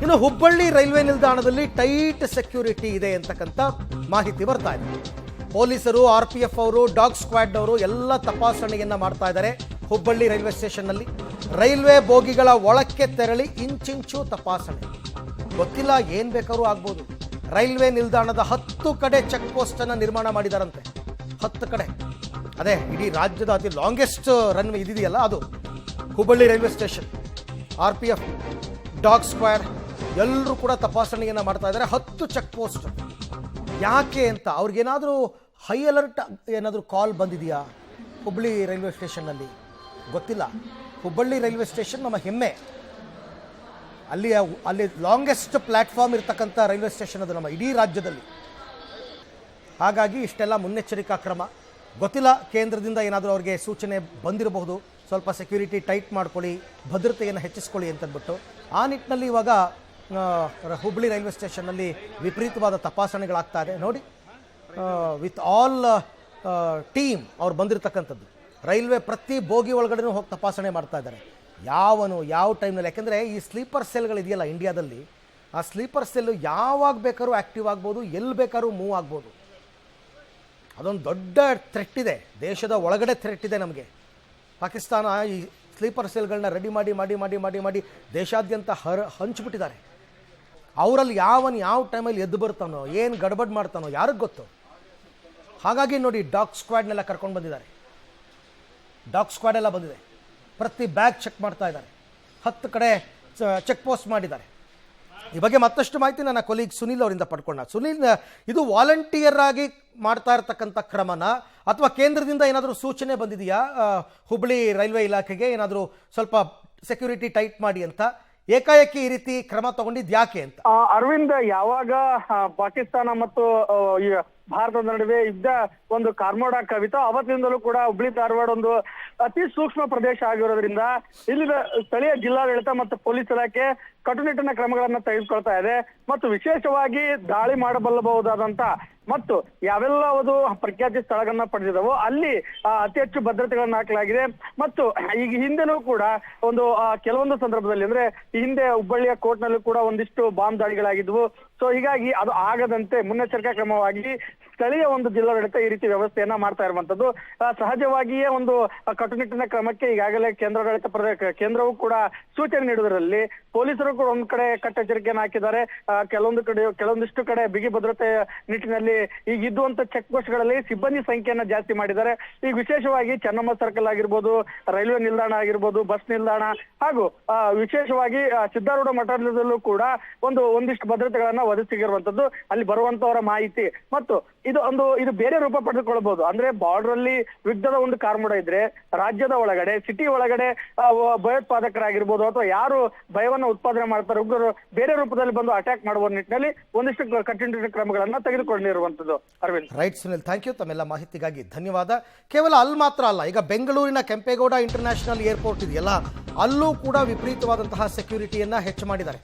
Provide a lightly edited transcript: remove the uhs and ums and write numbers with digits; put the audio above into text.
ಇನ್ನು ಹುಬ್ಬಳ್ಳಿ ರೈಲ್ವೆ ನಿಲ್ದಾಣದಲ್ಲಿ tight security ಇದೆ ಅಂತಕ್ಕಂಥ ಮಾಹಿತಿ ಬರ್ತಾ ಇದೆ. ಪೊಲೀಸರು, RPF ಅವರು, ಡಾಗ್ ಸ್ಕ್ವಾಡ್ ಅವರು ಎಲ್ಲ ತಪಾಸಣೆಯನ್ನ ಮಾಡ್ತಾ ಇದ್ದಾರೆ. ಹುಬ್ಬಳ್ಳಿ ರೈಲ್ವೆ ಸ್ಟೇಷನ್ನಲ್ಲಿ ರೈಲ್ವೆ ಬೋಗಿಗಳ ಒಳಕ್ಕೆ ತೆರಳಿ ಇಂಚಿಂಚು ತಪಾಸಣೆ. ಗೊತ್ತಿಲ್ಲ, ಏನು ಬೇಕಾದ್ರೂ ಆಗ್ಬೋದು. ರೈಲ್ವೆ ನಿಲ್ದಾಣದ 10 ಕಡೆ ಚೆಕ್ ಪೋಸ್ಟ್ ಅನ್ನು ನಿರ್ಮಾಣ ಮಾಡಿದಾರಂತೆ. 10 ಕಡೆ. ಅದೇ ಇಡೀ ರಾಜ್ಯದ ಅತಿ ಲಾಂಗೆಸ್ಟ್ ರನ್ವೇ ಇದೆಯಲ್ಲ, ಅದು Hubballi railway station. RPF, dog squad ಎಲ್ಲರೂ ಕೂಡ ತಪಾಸಣೆಯನ್ನು ಮಾಡ್ತಾ ಇದ್ದಾರೆ. 10 ಚೆಕ್ ಪೋಸ್ಟ್. ಯಾಕೆ ಅಂತ ಅವ್ರಿಗೇನಾದರೂ ಹೈ ಅಲರ್ಟ್ ಏನಾದರೂ ಕಾಲ್ ಬಂದಿದೆಯಾ ಹುಬ್ಬಳ್ಳಿ ರೈಲ್ವೆ ಸ್ಟೇಷನ್ನಲ್ಲಿ? ಗೊತ್ತಿಲ್ಲ. ಹುಬ್ಬಳ್ಳಿ ರೈಲ್ವೆ ಸ್ಟೇಷನ್ ನಮ್ಮ ಹೆಮ್ಮೆ. ಅಲ್ಲಿ ಲಾಂಗೆಸ್ಟ್ ಪ್ಲ್ಯಾಟ್ಫಾರ್ಮ್ ಇರ್ತಕ್ಕಂಥ ರೈಲ್ವೆ ಸ್ಟೇಷನ್ ಅದು ನಮ್ಮ ಇಡೀ ರಾಜ್ಯದಲ್ಲಿ. ಹಾಗಾಗಿ ಇಷ್ಟೆಲ್ಲ ಮುನ್ನೆಚ್ಚರಿಕಾ ಕ್ರಮ. ಗೊತ್ತಿಲ್ಲ, ಕೇಂದ್ರದಿಂದ ಏನಾದರೂ ಅವ್ರಿಗೆ ಸೂಚನೆ ಬಂದಿರಬಹುದು, ಸ್ವಲ್ಪ ಸೆಕ್ಯೂರಿಟಿ ಟೈಟ್ ಮಾಡ್ಕೊಳ್ಳಿ, ಭದ್ರತೆಯನ್ನು ಹೆಚ್ಚಿಸ್ಕೊಳ್ಳಿ ಅಂತಂದ್ಬಿಟ್ಟು. ಆ ನಿಟ್ಟಿನಲ್ಲಿ ಇವಾಗ ಹುಬ್ಬಳ್ಳಿ ರೈಲ್ವೆ ಸ್ಟೇಷನ್ನಲ್ಲಿ ವಿಪರೀತವಾದ ತಪಾಸಣೆಗಳಾಗ್ತಾ ಇದೆ. ನೋಡಿ, ವಿತ್ ಆಲ್ ಟೀಮ್ ಅವ್ರು ಬಂದಿರತಕ್ಕಂಥದ್ದು. ರೈಲ್ವೆ ಪ್ರತಿ ಬೋಗಿ ಒಳಗಡೆನೂ ಹೋಗಿ ತಪಾಸಣೆ ಮಾಡ್ತಾ ಇದ್ದಾರೆ. ಯಾವ ಟೈಮ್ನಲ್ಲಿ. ಯಾಕೆಂದರೆ ಈ ಸ್ಲೀಪರ್ ಸೆಲ್ಗಳಿದೆಯಲ್ಲ ಇಂಡಿಯಾದಲ್ಲಿ, ಆ ಸ್ಲೀಪರ್ ಸೆಲ್ಲು ಯಾವಾಗ ಬೇಕಾದ್ರೂ ಆ್ಯಕ್ಟಿವ್ ಆಗ್ಬೋದು, ಎಲ್ಲಿ ಬೇಕಾದ್ರೂ ಮೂವ್ ಆಗ್ಬೋದು. ಅದೊಂದು ದೊಡ್ಡ ಥ್ರೆಟ್ ಇದೆ, ದೇಶದ ಒಳಗಡೆ ಥ್ರೆಟ್ ಇದೆ ನಮಗೆ. ಪಾಕಿಸ್ತಾನ ಈ ಸ್ಲೀಪರ್ ಸೆಲ್ಗಳನ್ನ ರೆಡಿ ಮಾಡಿ ದೇಶಾದ್ಯಂತ ಹಂಚಿಬಿಟ್ಟಿದ್ದಾರೆ. ಅವರಲ್ಲಿ ಯಾವ ಟೈಮಲ್ಲಿ ಎದ್ದು ಬರ್ತಾನೋ, ಏನು ಗಡ್ಬಡ್ ಮಾಡ್ತಾನೋ ಯಾರಿಗೆ ಗೊತ್ತು. ಹಾಗಾಗಿ ನೋಡಿ, ಡಾಗ್ ಸ್ಕ್ವಾಡ್ನೆಲ್ಲ ಕರ್ಕೊಂಡು ಬಂದಿದ್ದಾರೆ. ಡಾಗ್ ಸ್ಕ್ವಾಡ್ ಎಲ್ಲ ಬಂದಿದೆ. ಪ್ರತಿ ಬ್ಯಾಗ್ ಚೆಕ್ ಮಾಡ್ತಾ ಇದ್ದಾರೆ. 10 ಕಡೆ ಚೆಕ್ ಪೋಸ್ಟ್ ಮಾಡಿದ್ದಾರೆ. ಈ ಬಗ್ಗೆ ಮತ್ತಷ್ಟು ಮಾಹಿತಿ ನನ್ನ ಕೊಲೀಗ್ ಸುನಿಲ್ ಅವರಿಂದ ಪಡ್ಕೊಂಡ. ಸುನಿಲ್, ಇದು ವಾಲಂಟಿಯರ್ ಆಗಿ ಮಾಡ್ತಾ ಇರತಕ್ಕಂಥ ಕ್ರಮನ ಅಥವಾ ಕೇಂದ್ರದಿಂದ ಏನಾದರೂ ಸೂಚನೆ ಬಂದಿದೆಯಾ ಹುಬ್ಬಳ್ಳಿ ರೈಲ್ವೆ ಇಲಾಖೆಗೆ ಏನಾದರೂ ಸ್ವಲ್ಪ ಸೆಕ್ಯೂರಿಟಿ ಟೈಟ್ ಮಾಡಿ ಅಂತ? ಏಕಾಏಕಿ ಈ ರೀತಿ ಕ್ರಮ ತಗೊಂಡಿದ್ದು ಯಾಕೆ ಅಂತ? ಅರವಿಂದ್, ಯಾವಾಗ ಪಾಕಿಸ್ತಾನ ಮತ್ತು ಭಾರತದ ನಡುವೆ ಯುದ್ಧ ಒಂದು ಕಾರ್ಮೋಡ ಕವಿತಾ, ಅವತ್ತಿನಿಂದಲೂ ಕೂಡ ಹುಬ್ಳಿ ಧಾರವಾಡ ಒಂದು ಅತಿ ಸೂಕ್ಷ್ಮ ಪ್ರದೇಶ ಆಗಿರೋದ್ರಿಂದ ಇಲ್ಲಿನ ಸ್ಥಳೀಯ ಜಿಲ್ಲಾಡಳಿತ ಮತ್ತು ಪೊಲೀಸ್ ಇಲಾಖೆ ಕಟ್ಟುನಿಟ್ಟಿನ ಕ್ರಮಗಳನ್ನ ತೆಗೆದುಕೊಳ್ತಾ ಇದೆ. ಮತ್ತು ವಿಶೇಷವಾಗಿ ದಾಳಿ ಮಾಡಬಲ್ಲಬಹುದಾದಂತ ಮತ್ತು ಯಾವೆಲ್ಲ ಒಂದು ಪ್ರಖ್ಯಾತಿ ಸ್ಥಳಗಳನ್ನ ಪಡೆದಿದ್ದಾವೋ ಅಲ್ಲಿ ಅತಿ ಹೆಚ್ಚು ಭದ್ರತೆಗಳನ್ನ ಹಾಕಲಾಗಿದೆ. ಮತ್ತು ಈಗ ಹಿಂದೆನೂ ಕೂಡ ಒಂದು ಕೆಲವೊಂದು ಸಂದರ್ಭದಲ್ಲಿ, ಅಂದ್ರೆ ಈ ಹಿಂದೆ ಹುಬ್ಬಳ್ಳಿಯ ಕೋರ್ಟ್ನಲ್ಲೂ ಕೂಡ ಒಂದಿಷ್ಟು ಬಾಂಬ್ ದಾಳಿಗಳಾಗಿದ್ವು. ಸೊ ಹೀಗಾಗಿ ಅದು ಆಗದಂತೆ ಮುನ್ನೆಚ್ಚರಿಕಾ ಕ್ರಮವಾಗಿ ಸ್ಥಳೀಯ ಒಂದು ಜಿಲ್ಲಾಡಳಿತ ಈ ರೀತಿ ವ್ಯವಸ್ಥೆಯನ್ನ ಮಾಡ್ತಾ ಇರುವಂತದ್ದು. ಸಹಜವಾಗಿಯೇ ಒಂದು ಕಟ್ಟುನಿಟ್ಟಿನ ಕ್ರಮಕ್ಕೆ ಈಗಾಗಲೇ ಕೇಂದ್ರವೂ ಕೂಡ ಸೂಚನೆ ನೀಡುವುದರಲ್ಲಿ ಪೊಲೀಸರು ಕೂಡ ಒಂದ್ ಕಡೆ ಕಟ್ಟೆಚ್ಚರಿಕೆಯನ್ನು ಹಾಕಿದ್ದಾರೆ. ಕೆಲವೊಂದಿಷ್ಟು ಕಡೆ ಬಿಗಿ ಭದ್ರತೆ ನಿಟ್ಟಿನಲ್ಲಿ ಈಗ ಇದ್ದುವಂತ ಚೆಕ್ ಪೋಸ್ಟ್ ಗಳಲ್ಲಿ ಸಿಬ್ಬಂದಿ ಸಂಖ್ಯೆಯನ್ನ ಜಾಸ್ತಿ ಮಾಡಿದ್ದಾರೆ. ಈಗ ವಿಶೇಷವಾಗಿ ಚೆನ್ನಮ್ಮ ಸರ್ಕಲ್ ಆಗಿರ್ಬೋದು, ರೈಲ್ವೆ ನಿಲ್ದಾಣ ಆಗಿರ್ಬೋದು, ಬಸ್ ನಿಲ್ದಾಣ ಹಾಗೂ ವಿಶೇಷವಾಗಿ ಸಿದ್ದಾರೂಢ ಮಠದಲ್ಲೂ ಕೂಡ ಒಂದಿಷ್ಟು ಭದ್ರತೆಗಳನ್ನ ಒದಗಿಸಿರುವಂತದ್ದು ಅಲ್ಲಿ ಬರುವಂತವರ ಮಾಹಿತಿ. ಮತ್ತು ಇದು ಬೇರೆ ರೂಪ ಪಡೆದುಕೊಳ್ಳಬಹುದು. ಅಂದ್ರೆ ಬಾರ್ಡರ್ ಅಲ್ಲಿ ಯುದ್ಧದ ಒಂದು ಕಾರ್ಮೋಡ ಇದ್ರೆ ರಾಜ್ಯದ ಒಳಗಡೆ, ಸಿಟಿ ಒಳಗಡೆ ಭಯೋತ್ಪಾದಕರಾಗಿರ್ಬೋದು ಅಥವಾ ಯಾರು ಭಯವನ್ನ ಉತ್ಪಾದನೆ ಮಾಡ್ತಾರೆ ಉಗ್ರರು, ಬೇರೆ ರೂಪದಲ್ಲಿ ಬಂದು ಅಟ್ಯಾಕ್ ಮಾಡುವ ನಿಟ್ಟಿನಲ್ಲಿ ಒಂದಿಷ್ಟು ಕಟ್ಟುನಿಟ್ಟಿನ ಕ್ರಮಗಳನ್ನ ತೆಗೆದುಕೊಂಡಿರುವಂತದ್ದು. Arvind. Right Sunil, thank you. ತಮ್ಮೆಲ್ಲ ಮಾಹಿತಿಗಾಗಿ ಧನ್ಯವಾದ. ಕೇವಲ ಅಲ್ಲಿ ಮಾತ್ರ ಅಲ್ಲ, ಈಗ ಬೆಂಗಳೂರಿನ ಕೆಂಪೇಗೌಡ ಇಂಟರ್ನ್ಯಾಷನಲ್ ಏರ್ಪೋರ್ಟ್ ಇದೆಯಲ್ಲ, ಅಲ್ಲೂ ಕೂಡ ವಿಪರೀತವಾದಂತಹ ಸೆಕ್ಯೂರಿಟಿಯನ್ನ ಹೆಚ್ಚು ಮಾಡಿದ್ದಾರೆ.